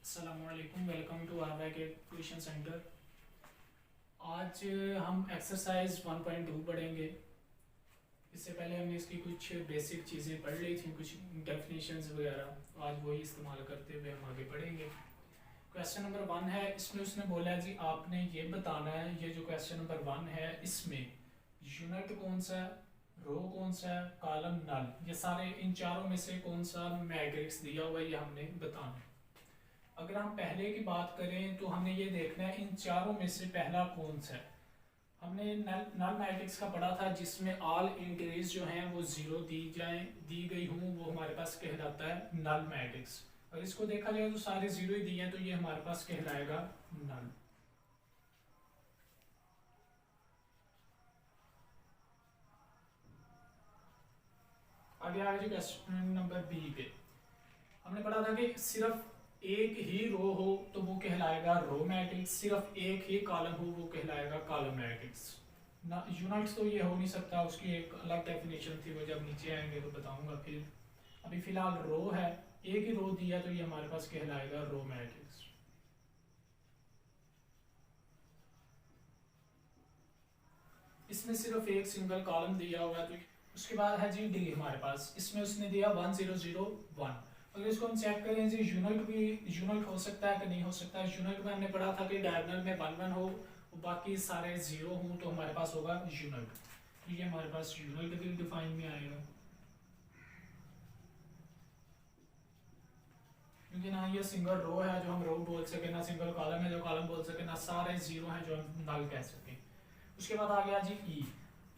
अस्सलामुअलैकुम, welcome to आरवाई के tuition centre. आज हम एक्सरसाइज 1.2 पढ़ेंगे। इससे पहले हमने इसकी कुछ बेसिक चीज़ें पढ़ ली थी, कुछ डेफिनेशंस वगैरह। आज वही इस्तेमाल करते हुए हम आगे पढ़ेंगे। क्वेश्चन नंबर 1 है, इसमें उसने बोला जी आपने ये बताना है, ये जो क्वेश्चन नंबर 1 है इसमें यूनिट कौन सा है, रो कौन सा है, कॉलम नल, ये सारे इन चारों में से कौन सा मैट्रिक्स दिया हुआ है ये हमने बताना है। अगर हम पहले की बात करें तो हमने ये देखना है इन चारों में से पहला कौन सा है। हमने नल मैट्रिक्स का पढ़ा था जिसमें ऑल इंटीजर्स जो हैं वो जीरो दी गई हूँ, वो हमारे पास कहलाता है नल मैट्रिक्स। अगर इसको देखा जाए तो सारे जीरो ही दिए हैं, तो ये हमारे पास कहलाएगा नल। आगे आ गया क्वेश्चन नंबर बी पे। हमने पढ़ा था कि सिर्फ एक ही रो हो तो वो कहलाएगा रो मैट्रिक्स, सिर्फ एक ही कॉलम हो वो कहलाएगा कॉलम मैट्रिक्स। ना यूनिट्स तो ये हो नहीं सकता, उसकी एक अलग डेफिनेशन थी, वो जब नीचे आएंगे तो बताऊंगा। फिर अभी फिलहाल रो है, एक ही रो दिया तो ये हमारे पास कहलाएगा रो मैट्रिक्स। इसमें सिर्फ एक सिंगल कॉलम दिया हुआ है। तो उसके बाद है जी डी हमारे पास, इसमें उसने दिया 1001। अगर इसको हम चेक करें जी यूनिट हो सकता है कि नहीं हो सकता है। यूनिट में हमने पढ़ा था कि डायगोनल में 1 1 हो और बाकी सारे जीरो हों तो हमारे पास होगा यूनिट। तो ये हमारे पास यूनिट भी डिफाइन में आएगा, क्योंकि ना ये सिंगल रो है जो हम रो बोल सके, ना सिंगल कॉलम है जो कॉलम बोल सके, ना सारे जीरो हैं जो हम नल कह सके। उसके बाद आ गया जी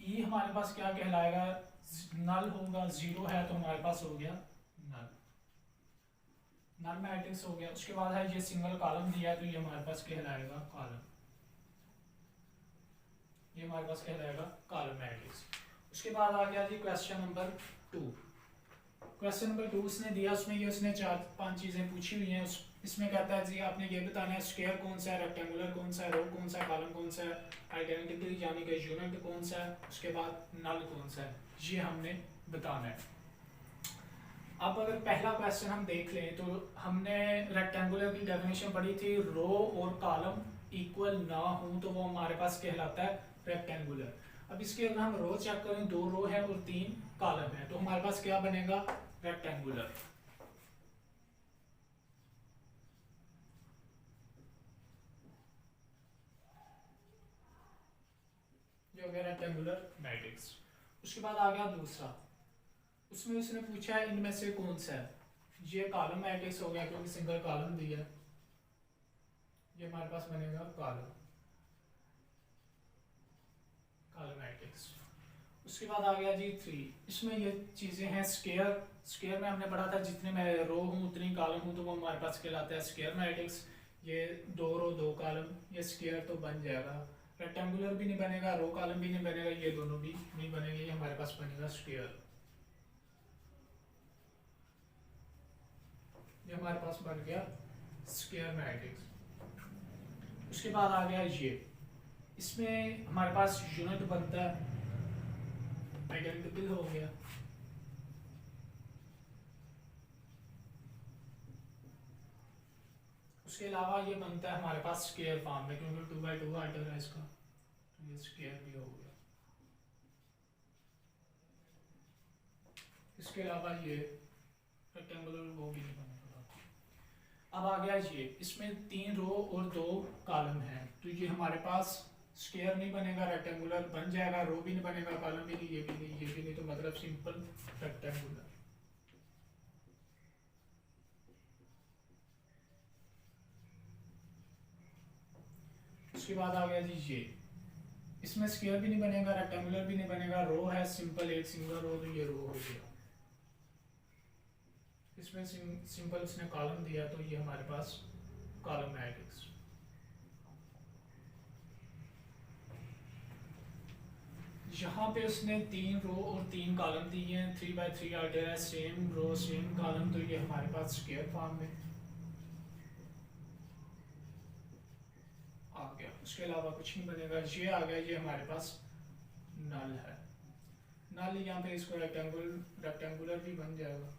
ई हमारे पास क्या कहलाएगा, नल होगा, जीरो है तो हमारे पास हो गया नल, नल मैट्रिक्स हो गया। उसके बाद है ये सिंगल कॉलम दिया है तो ये हमारे पास कहलाएगा कॉलम, ये हमारे पास कहलाएगा कॉलम मैट्रिक्स। उसके बाद आ गया जी क्वेश्चन नंबर 2। क्वेश्चन नंबर 2 उसने दिया, उसमें ये उसने 4-5 चीज़ें पूछी हुई हैं। इसमें कहता है जी आपने ये बताना है स्क्वायर कौन सा है, रेक्टेंगुलर कौन सा है, रो कौन सा है, कॉलम कौन सा है, आइडेंटिटी यानी कि यूनिट कौन सा है, उसके बाद नल कौन सा है, ये हमने बताना है। अब अगर पहला क्वेश्चन हम देख लें तो हमने रेक्टेंगुलर की डेफिनेशन पढ़ी थी, रो और कॉलम इक्वल ना हो तो वो हमारे पास कहलाता है रेक्टेंगुलर। अब इसके अगर हम रो चेक करें, 2 रो है और 3 कॉलम है, तो हमारे पास क्या बनेगा, रेक्टेंगुलर। ये हो गया रेक्टेंगुलर मैट्रिक्स। उसके बाद आ गया दूसरा, उसमें उसने पूछा है इनमें से कौन सा है। ये कॉलम मैट्रिक्स हो गया क्योंकि सिंगल कॉलम दिया है, ये हमारे पास बनेगा कॉलम मैट्रिक्स। उसके बाद आ गया जी 3, इसमें ये चीज़ें हैं स्क्वायर। स्क्वायर में हमने पढ़ा था जितने में रो हूँ उतनी कॉलम हूँ तो वो हमारे पास कहलाता है स्क्वायर मैट्रिक्स। ये 2 रो 2 कॉलम, ये स्क्वायर तो बन जाएगा। रेक्टेंगुलर भी नहीं बनेगा, रो कॉलम भी नहीं बनेगा, ये दोनों भी नहीं बनेंगे, ये हमारे पास बनेगा स्क्वायर। ये हमारे पास बन गया स्क्वायर मैट्रिक्स। उसके बाद आ गया ये, इसमें हमारे पास यूनिट बनता है, आइडेंटिकल हो गया। उसके अलावा ये बनता है हमारे पास स्क्वायर फॉर्म में, क्योंकि 2x2 आर्डर है इसका, तो ये स्क्वायर भी हो गया। इसके अलावा ये रेक्टेंगुलर वो भी नहीं बनेगा। अब आ गया ये, इसमें 3 रो और 2 कॉलम है, तो ये हमारे पास स्क्वायर नहीं बनेगा, रेक्टेंगुलर बन जाएगा, रो भी नहीं बनेगा, कॉलम भी नहीं, ये भी नहीं, ये भी नहीं, तो मतलब सिंपल रेक्टेंगुलर। उसके बाद आ गया जी ये, इसमें स्क्वायर भी नहीं बनेगा, रेक्टेंगुलर भी नहीं बनेगा, रो है सिंपल, एक सिंगल रो, तो ये रो हो गया। इसमें सिंपल उसने कॉलम दिया तो ये हमारे पास कॉलम मैट्रिक्स। यहाँ पे उसने 3 रो और 3 कॉलम दिए हैं, 3x3 आर्डर है, सेम रो सेम कॉलम, तो ये हमारे पास स्क्वायर फॉर्म में आ गया। उसके अलावा कुछ नहीं बनेगा, ये आ गया, ये हमारे पास नल है। नल यहाँ पे इसको रेक्टेंगुलर भी बन जाएगा।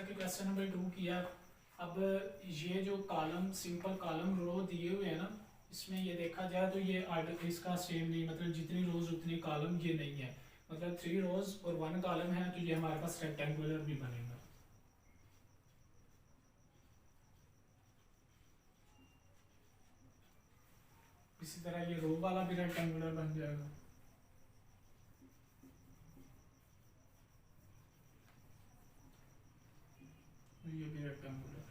जैसा कि क्वेश्चन नंबर 2 किया, अब ये जो कॉलम सिंपल कॉलम रो दिए हुए हैं ना, इसमें ये देखा जाए तो ये आर्डर इसका सेम नहीं, मतलब जितनी रोज उतनी कॉलम ये नहीं है, मतलब 3 रोज और 1 कॉलम है, तो ये हमारे पास रेक्टेंगुलर भी बनेगा। इसी तरह ये रो वाला भी रेक्टेंगुलर बन जाएगा। ये भी रेक्टेंगुलर।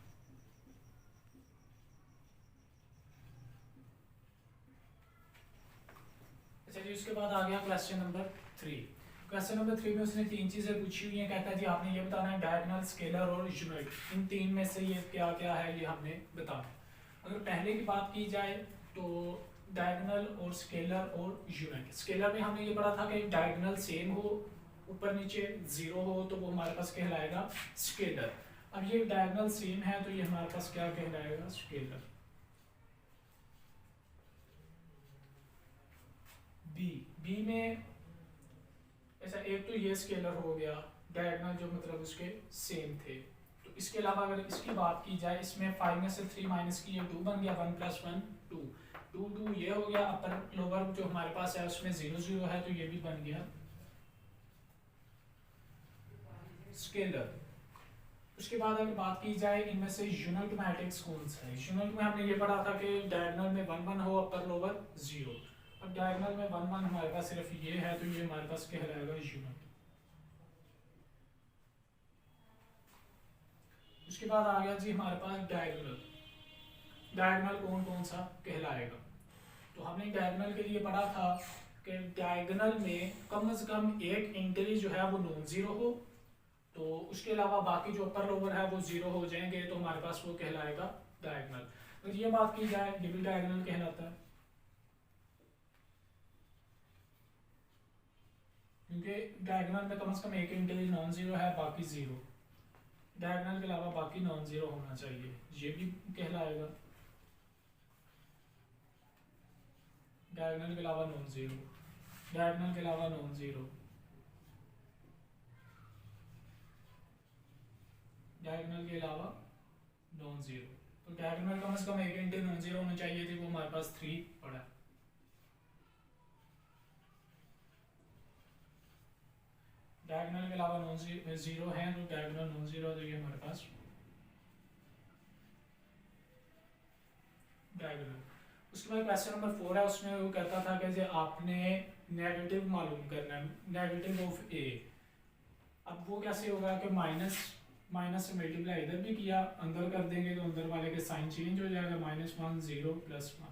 अच्छा जी, उसके बाद आ गया क्वेश्चन नंबर 3। क्वेश्चन नंबर 3 में उसने 3 चीजें पूछी हुई हैं। कहता है जी आपने ये बताना है डायगोनल, स्केलर और यूनिट, इन 3 में से ये क्या क्या है ये हमने बताना है। अगर पहले की बात की जाए तो डायगोनल और स्केलर और यूनिट। स्केलर में हमने ये पढ़ा था कि डायगोनल सेम हो, ऊपर नीचे 0 हो, तो वो हमारे पास कहलाएगा स्केलर। अब ये डायगोनल सेम है तो ये हमारे पास क्या कहलाएगा, स्केलर। बी में ऐसा एक तो ये स्केलर हो गया, डायगोनल जो मतलब उसके सेम थे। तो इसके अलावा अगर इसकी बात की जाए, इसमें 5 में से 3 माइनस की 2 बन गया, 1 + 1 2, 2 2 ये हो गया। अपर लोअर जो हमारे पास है उसमें 0 0 है, तो ये भी बन गया स्केलर। उसके बाद अगर बात की जाए इनमें से यूनिट मैट्रिक्स कौन सा है, यूनिट में हमने ये पढ़ा था कि डायगोनल में 1 1 हो, अपर लोअर 0। अब डायगोनल में 1 1 हमारे पास सिर्फ ये है, तो ये हमारे पास कहलाएगा यूनिट। उसके बाद आ गया जी हमारे पास डायगोनल। डायगोनल कौन कौन सा कहलाएगा, तो हमने डायगोनल के लिए पढ़ा था कि डायगोनल में कम से कम एक एंट्री जो है वो नॉन जीरो हो, तो उसके अलावा बाकी जो अपर लोअर है वो 0 हो जाएंगे, तो हमारे पास वो कहलाएगा डायगोनल। तो ये बात की जाए ये भी डायगोनल कहलाता है, क्योंकि डायगोनल में कम से कम एक एंट्री नॉन जीरो है, बाकी 0। डायगोनल के अलावा बाकी नॉन जीरो होना चाहिए, ये भी कहलाएगा डायगोनल के अलावा नॉन जीरो, डायगोनल के अलावा नॉन जीरो, डायगोनल के अलावा नॉन जीरो। तो डायगोनल कम से कम एक एंट्री नॉन जीरो होनी चाहिए थी, वो हमारे पास 3 पड़ा। डायगोनल के अलावा नॉन जीरो है, तो डायगोनल नॉन जीरो, तो ये हमारे पास डायगोनल। उसके बाद क्वेश्चन नंबर 4 है, उसमें वो कहता था कि आपने नेगेटिव मालूम करना है, नेगेटिव ऑफ ए। अब वो कैसे होगा कि माइनस से मल्टीप्लाई इधर भी किया, अंदर कर देंगे तो अंदर वाले के साइन चेंज हो जाएगा, -1 0 +1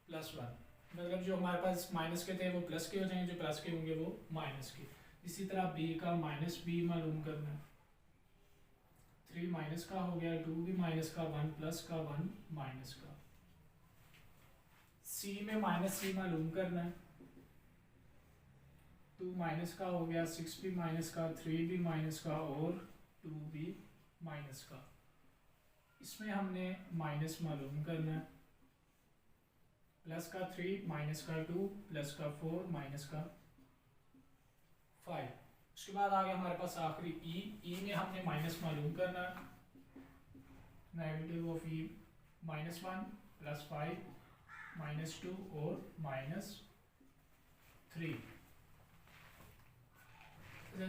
+1, मतलब जो हमारे पास माइनस के थे वो प्लस के हो जाएंगे, जो प्लस के होंगे वो माइनस के। इसी तरह बी का -b मालूम करना है, 3 माइनस का हो गया, 2 भी माइनस का, 1 प्लस का, 1 माइनस का। सी में -c मालूम करना है, 2 माइनस का हो गया, 6 भी माइनस का, 3 भी माइनस का और 2 भी माइनस का। इसमें हमने माइनस मालूम करना है, प्लस का 3, माइनस का 2, प्लस का 4, माइनस का 5। उसके बाद आ गया हमारे पास आखिरी ई में हमने माइनस मालूम करना है, नेगेटिव ऑफ ई -1 +5 -2 और -3।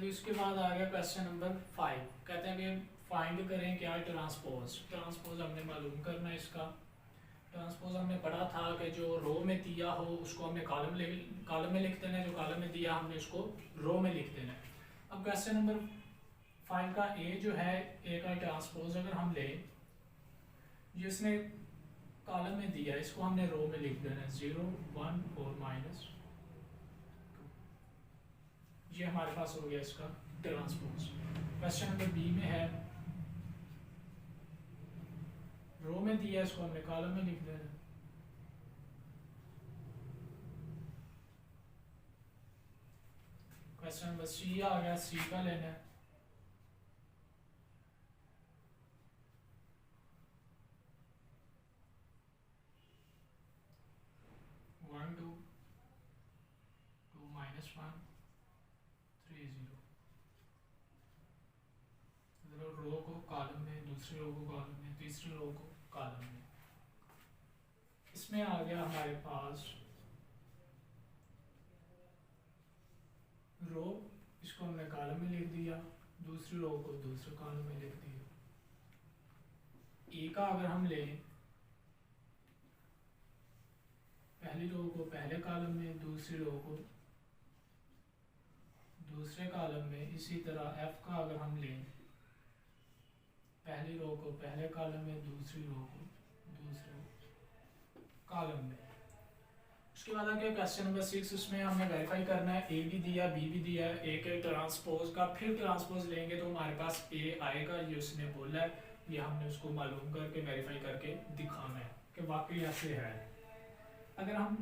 इसके बाद आ गया क्वेश्चन नंबर 5। कहते हैं कि फाइंड करें क्या ट्रांसपोज। ट्रांसपोज हमने मालूम करना है इसका। ट्रांसपोज हमने पढ़ा था कि जो रो में दिया हो उसको हमने कॉलम में लिख देना है, जो कॉलम में दिया हमने उसको रो में लिख देना है। अब क्वेश्चन नंबर 5 का ए जो है, ए का ट्रांसपोज अगर हम लें, जिसने कॉलम में दिया इसको हमने रो में लिख देना है, 0 1 और -2। ये हमारे पास हो गया इसका ट्रांसपोज। क्वेश्चन नंबर बी में है, रो में दिया इसको हमने कॉलम में लिख देना। क्वेश्चन नंबर सी आ गया, सी का लेना है, -1 2 -1 3 0। रो को कॉलम में, दूसरे रो को कॉलम में, तीसरे रो को कॉलम में। इसमें आ गया हमारे पास रो, इसको हमने कॉलम में लिख दिया, दूसरी रो को दूसरे कॉलम में लिख दिया। ए का अगर हम लें, पहली रो को पहले कॉलम में, दूसरी रो को दूसरे कॉलम में। इसी तरह एफ का अगर हम लें, पहली रो को पहले कॉलम में, दूसरी रो को दूसरे कॉलम में। उसके बाद आगे क्वेश्चन नंबर 6, उसमें हमने वेरीफाई करना है, ए भी दिया बी भी दिया है, ए के ट्रांसपोज का फिर ट्रांसपोज लेंगे तो हमारे पास ए आएगा, ये उसने बोला है, ये हमने उसको मालूम करके वेरीफाई करके दिखाना है कि वाकई ऐसे है। अगर हम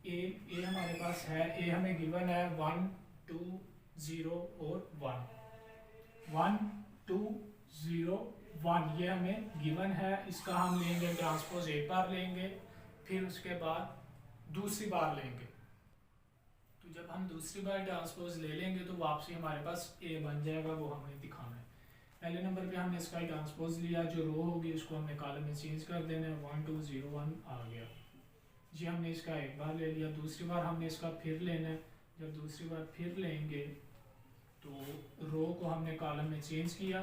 ए हमारे पास है, ए हमें गिवन है 1 2 0 और 1, 1 2 0 1, ये हमें गिवन है। इसका हम लेंगे ट्रांसपोज एक बार लेंगे, फिर उसके बाद दूसरी बार लेंगे। तो जब हम दूसरी बार ट्रांसपोज ले लेंगे तो वापसी हमारे पास ए बन जाएगा, वो हमने दिखाना है। पहले नंबर पे हमने इसका ट्रांसपोज लिया, जो रो होगी उसको हमने कॉलम में चेंज कर देना है, 1 2 0 1 आ गया जी। हमने इसका एक बार ले लिया, दूसरी बार हमने इसका फिर लेना है। जब दूसरी बार फिर लेंगे तो रो को हमने कॉलम में चेंज किया,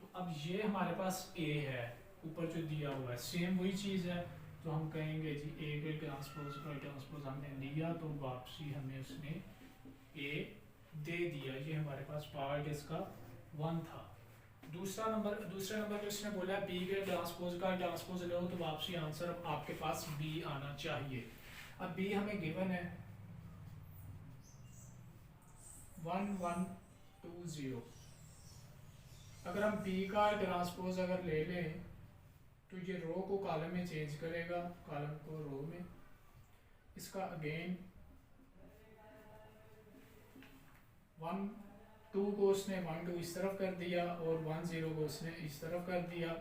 तो अब ये हमारे पास ए है, ऊपर जो दिया हुआ है सेम वही चीज़ है। तो हम कहेंगे जी ए के ट्रांसपोज हमने लिया तो वापसी हमें उसने ए दे दिया। ये हमारे पास पार्ट इसका 1 था। दूसरे नंबर पे उसने बोला बी के ट्रांसपोज का ट्रांसपोज लो तो वापसी आंसर आपके पास बी आना चाहिए। अब बी हमें गिवन है 1 1 2 0। अगर हम बी का ट्रांसपोज अगर ले लें तो ये रो को कॉलम में चेंज करेगा, कॉलम को रो में। इसका अगेन 1 2 को उसने 1 2 इस तरफ कर दिया और 1 0 को उसने इस तरफ कर दिया।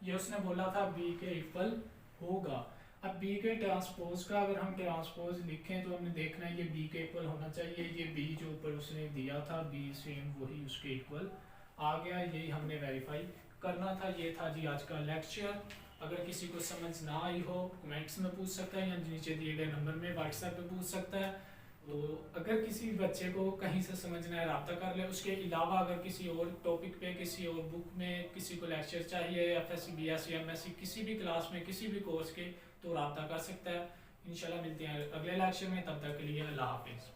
ये उसने बोला था बी के इक्वल होगा। अब बी के ट्रांसपोज का अगर हम ट्रांसपोज लिखें तो हमने देखना है ये बी के इक्वल होना चाहिए। ये बी जो ऊपर उसने दिया था, बी सेम वही उसके इक्वल आ गया। यही हमने वेरीफाई करना था। ये था जी आज का लेक्चर। अगर किसी को समझ ना आई हो कमेंट्स में पूछ सकता है या नीचे दिए गए नंबर में व्हाट्सएप पे पूछ सकता है। तो अगर किसी बच्चे को कहीं से समझना है रब्ता कर ले। उसके अलावा अगर किसी और टॉपिक पे, किसी और बुक में किसी को लेक्चर चाहिए, FSC BSc MSc किसी भी क्लास में किसी भी कोर्स के, तो रब्ता कर सकता है। इंशाल्लाह मिलते हैं अगले लेक्चर में, तब तक के लिए अल्लाह हाफिज़।